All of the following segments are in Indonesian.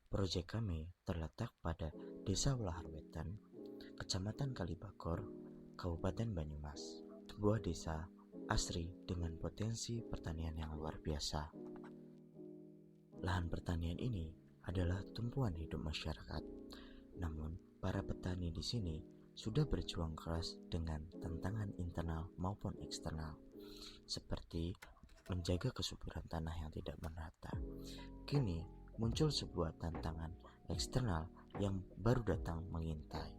Proyek kami terletak pada Desa Welaharwetan, Kecamatan Kalibakor, Kabupaten Banyumas. Sebuah desa asri dengan potensi pertanian yang luar biasa. Lahan pertanian ini adalah tumpuan hidup masyarakat. Namun, para petani di sini sudah berjuang keras dengan tantangan internal maupun eksternal, seperti menjaga kesuburan tanah yang tidak merata. Kini muncul sebuah tantangan eksternal yang baru datang mengintai.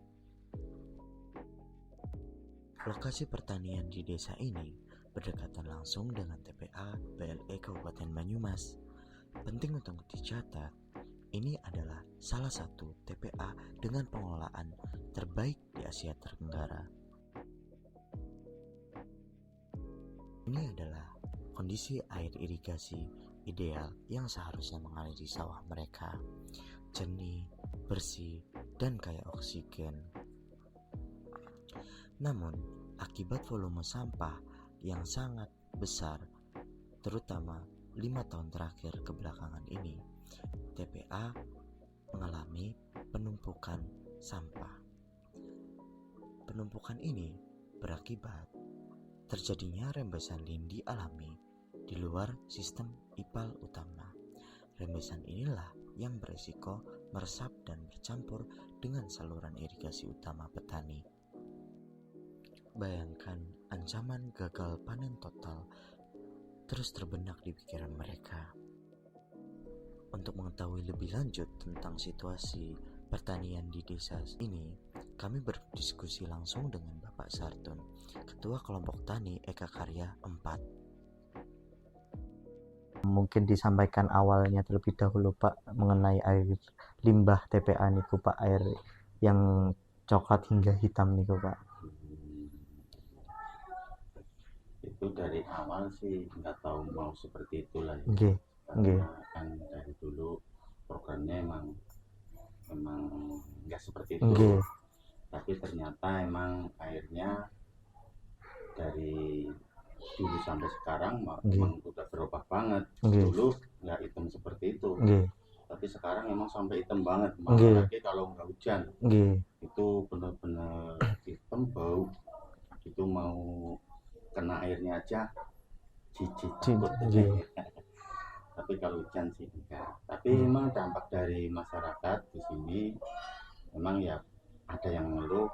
Lokasi pertanian di desa ini berdekatan langsung dengan TPA PLE Kabupaten Banyumas. Penting untuk dicatat, ini adalah salah satu TPA dengan pengelolaan terbaik di Asia Tenggara. Ini adalah kondisi air irigasi ideal yang seharusnya mengalir di sawah mereka, jernih, bersih, dan kaya oksigen. Namun, akibat volume sampah yang sangat besar, terutama 5 tahun terakhir kebelakangan ini, TPA mengalami penumpukan sampah. Penumpukan ini berakibat terjadinya rembesan lindi alami di luar sistem IPAL utama. Rembesan inilah yang berisiko meresap dan bercampur dengan saluran irigasi utama petani. Bayangkan ancaman gagal panen total terus terbenak di pikiran mereka. Untuk mengetahui lebih lanjut tentang situasi pertanian di desa ini, kami berdiskusi langsung dengan Bapak Sartun, Ketua Kelompok Tani Eka Karya 4. Mungkin disampaikan awalnya terlebih dahulu Pak mengenai air limbah TPA niku Pak, air yang coklat hingga hitam niku Pak. Itu dari awal sih nggak tahu mau seperti itulah ya. Nggih, nggih. Karena kan dari dulu programnya emang nggak seperti itu. Nggih. Tapi ternyata emang airnya dari dulu sampai sekarang emang udah berubah banget. Dulu nggak hitam seperti itu. Tapi sekarang emang sampai hitam banget. Apalagi kalau nggak hujan, itu benar-benar hitam, bau. Itu mau kena airnya aja jijik takut. Tapi kalau hujan sih enggak. Tapi memang dampak dari masyarakat di sini memang ya ada yang ngeluh,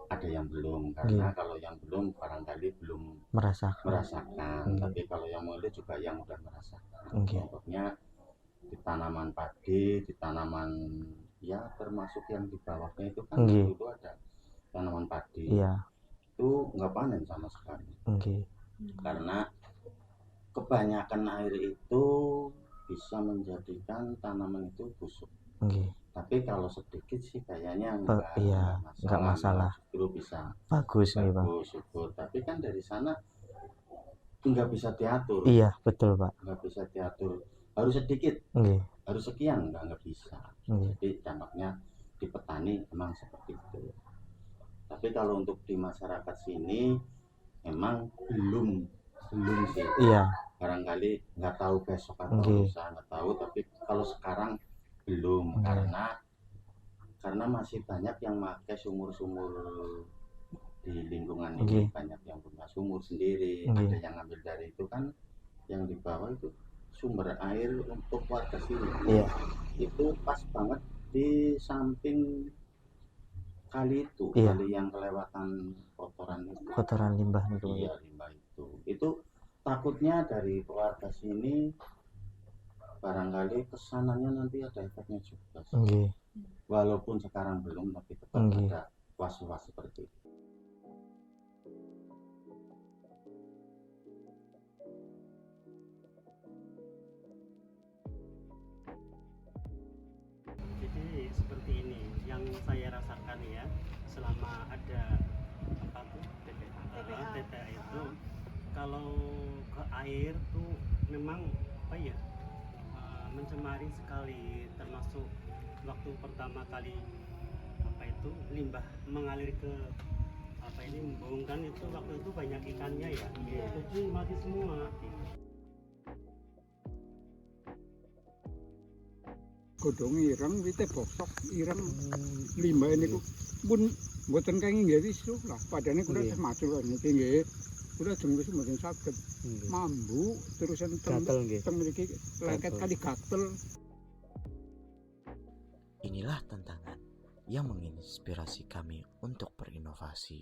ada yang belum. Karena kalau yang belum barangkali belum merasakan. Tapi kalau yang ngeluh juga yang udah merasakan. Contohnya di tanaman padi, di tanaman ya termasuk yang di bawahnya itu kan dulu ada tanaman padi. Itu nggak panen sama sekali. Karena kebanyakan air itu bisa menjadikan tanaman itu busuk. Tapi kalau sedikit sih kayaknya enggak masalah. Justru bisa bagus subur. Tapi kan dari sana nggak bisa diatur. Iya, betul Pak. Nggak bisa diatur. Harus sedikit, harus sekian, nggak bisa. Jadi dampaknya di petani emang seperti itu. Tapi kalau untuk di masyarakat sini memang belum sih. Iya. Barangkali nggak tahu besok atau lusa nggak tahu. Tapi kalau sekarang belum karena masih banyak yang pakai sumur-sumur di lingkungan ini. Banyak yang punya sumur sendiri. Ada yang ngambil dari itu kan yang di bawah itu sumber air untuk warga sini. Itu pas banget di samping kali itu, kali yang kelewatan kotoran limbah itu. Iya, limbah itu takutnya dari keluarga sini barangkali kesananya nanti ada efeknya juga sih. Walaupun sekarang belum, tapi tetap ada was-was seperti itu. Jadi seperti ini yang saya rasakan ya selama ada TPA itu, kalau ke air tuh memang mencemari sekali, termasuk waktu pertama kali limbah mengalir ke embung kan, itu waktu itu banyak ikannya ya, jadi mati semua. godhong ireng, wite bosok ireng, limbah niku pun mboten kenging nggih wisu lah. Padane kula Nggih. matur niki nggih. Kula jeng wis mboten saged mambu terus Gatel nggih. teng mriki lengket Gatel. kali gatel. Inilah tantangan yang menginspirasi kami untuk berinovasi.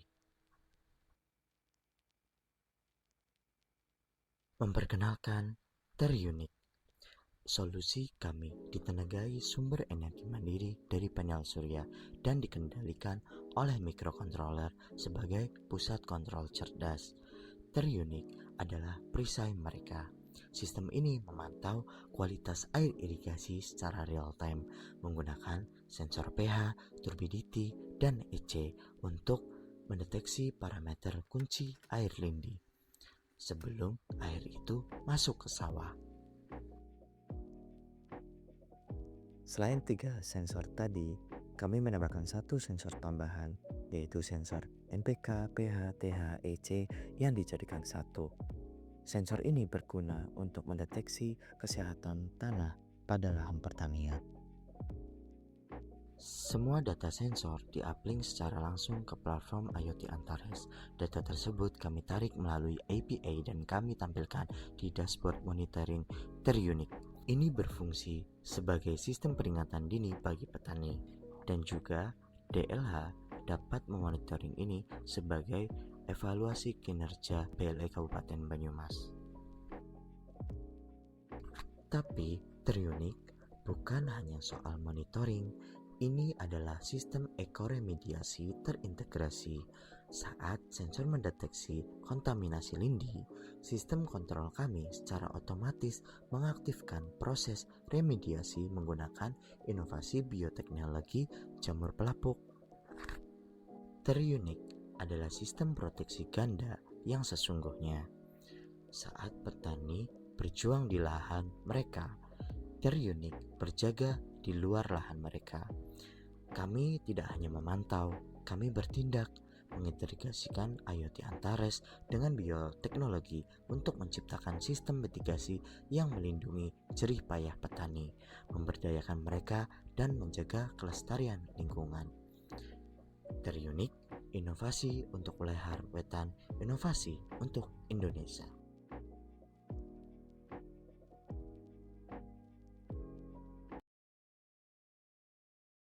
Memperkenalkan Teriunik. Solusi kami ditenagai sumber energi mandiri dari panel surya dan dikendalikan oleh mikrokontroler sebagai pusat kontrol cerdas. Teriunik adalah perisai mereka. Sistem ini memantau kualitas air irigasi secara real time menggunakan sensor pH, turbidity, dan EC untuk mendeteksi parameter kunci air lindi sebelum air itu masuk ke sawah. Selain 3 sensor tadi, kami menambahkan 1 sensor tambahan, yaitu sensor NPK, pH, TH, EC yang dijadikan 1. Sensor ini berguna untuk mendeteksi kesehatan tanah pada lahan pertanian. Semua data sensor di-uplink secara langsung ke platform IoT Antares. Data tersebut kami tarik melalui API dan kami tampilkan di dashboard monitoring Teriunik. Ini berfungsi sebagai sistem peringatan dini bagi petani dan juga DLH dapat memonitoring ini sebagai evaluasi kinerja PLE Kabupaten Banyumas. Tapi Teriunik bukan hanya soal monitoring. Ini adalah sistem ekoremediasi terintegrasi. Saat sensor mendeteksi kontaminasi lindi, sistem kontrol kami secara otomatis mengaktifkan proses remediasi menggunakan inovasi bioteknologi jamur pelapuk. Teriunik adalah sistem proteksi ganda yang sesungguhnya. Saat petani berjuang di lahan mereka, Teriunik berjaga di luar lahan mereka. Kami tidak hanya memantau, kami bertindak, mengintegrasikan IoT Antares dengan bioteknologi untuk menciptakan sistem mitigasi yang melindungi jerih payah petani, memberdayakan mereka, dan menjaga kelestarian lingkungan. Teriunik, inovasi untuk Lehar Wetan, inovasi untuk Indonesia.